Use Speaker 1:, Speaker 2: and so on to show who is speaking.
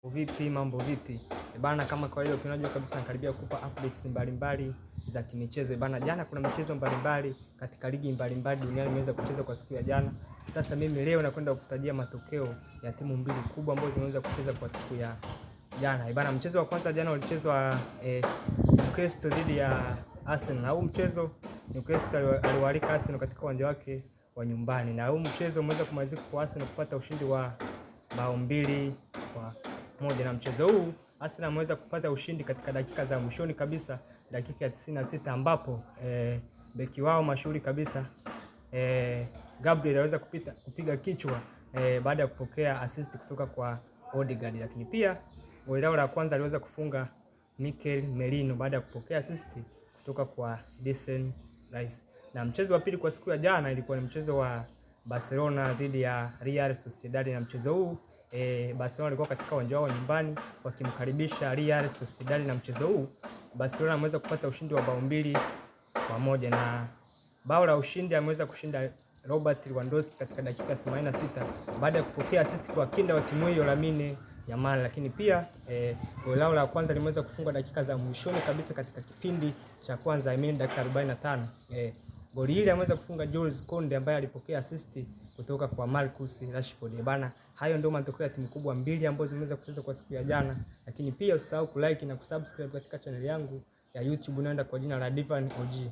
Speaker 1: Vipi, mambo vipi? Bana, kama kawaida tunajua kabisa nakaribia kukupa updates mbalimbali za kimichezo. Bana, jana kuna michezo mbalimbali katika ligi mbalimbali duniani imeweza kuchezwa kwa siku ya jana. Sasa mimi leo nakwenda kukutajia matokeo ya timu mbili kubwa ambazo zimeweza kucheza kwa siku ya jana. Bana, mchezo wa kwanza jana ulichezwa Newcastle dhidi ya Arsenal. Na huu mchezo Newcastle aliwaalika Arsenal katika uwanja wake wa nyumbani. Na huu mchezo umeweza kumalizika kwa Arsenal kupata ushindi wa bao 2-1. Na mchezo huu Arsenal ameweza kupata ushindi katika dakika za mwishoni kabisa, dakika ya 96 ambapo beki wao mashuhuri kabisa Gabriel aliweza kupiga kichwa baada ya kupokea assist kutoka kwa Odegaard, lakini pia goli lao la kwanza aliweza kufunga Mikel Merino baada ya kupokea assist kutoka kwa Declan Rice. Na mchezo wa pili kwa siku ya jana ilikuwa ni mchezo wa Barcelona dhidi ya Real Sociedad, na mchezo huu Barcelona walikuwa katika uwanja wao nyumbani wakimkaribisha Real Sociedad, na mchezo huu Barcelona ameweza kupata ushindi wa bao 2-1, na bao la ushindi ameweza kushinda Robert Lewandowski katika dakika 86 baada ya kupokea assist kwa kinda wa timu hiyo Lamine Yamal, lakini pia goli lao la kwanza limeweza kufungwa dakika za mwishoni kabisa katika kipindi cha kwanza, dakika 45. Goli hili ameweza kufunga Jules Kounde ambaye alipokea assist kutoka kwa Marcus Rashford. Bana, hayo ndio matokeo ya timu kubwa mbili ambazo zimeweza kucheza kwa siku ya jana, lakini pia usisahau kulike na kusubscribe katika channel yangu ya YouTube, unaenda kwa jina la Divan OG.